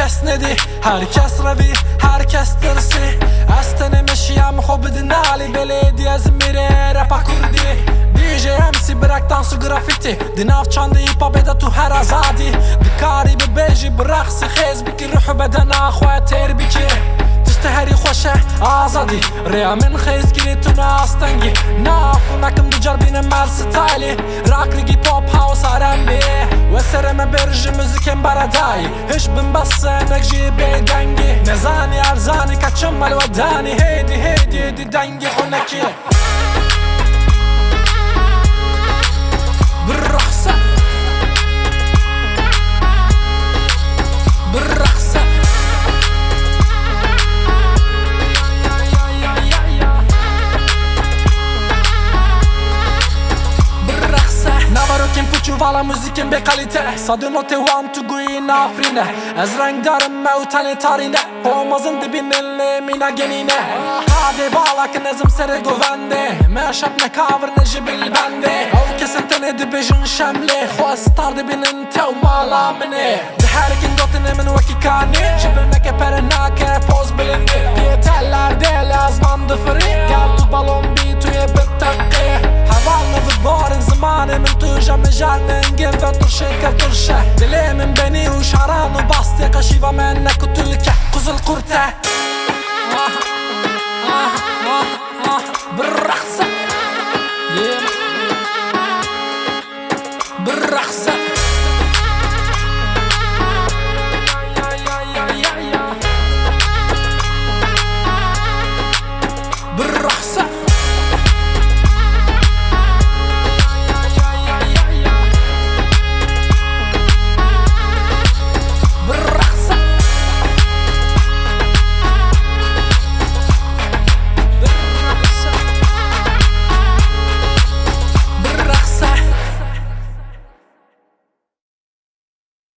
esnedi. Herkes ravi, herkes tırsi. Estene meşiyem hobidin ali belediye zmire rapa kurdi. DJ MC bırak dansı grafiti. Dinav çandı hip beda tu her azadi. Dikari bi beji bıraksı xez biki ruhu beden akhwa terbiki. تشتهري خوشه آزادی ریا من خیز گیری تو ناستنگی نافو نکم دو جربین مال ستایلی راک ریگی پاپ هاوس آرنبی و سرم برج موزیکم برادایی هش بم بس نکجی بیدنگی نزانی ارزانی کچم مال ودانی هیدی هیدی دی دنگی خونکی بالرقصة بالرقصة Vala müzikin be kalite Sadı note one to go in afrine Ez renk darım mevtani tarine Olmazın dibinin lemina genine Hadi balak nezim sere güvende Meşap ne kavr ne jibil bende Av kesinten edi bejin şemli Khostar dibinin tev malamini Her gün dotine min vekikani Jibirne ke perenake poz bilindi Piyeteller değil azman dıfri Gel tu balon bituye bittakki Havalna vibbarin zamanı min tuja مجال نجيب ترشي كترشة دلي من بني وشعران وباستي قشيفة منك وتلكة قز القرطة بالرقصة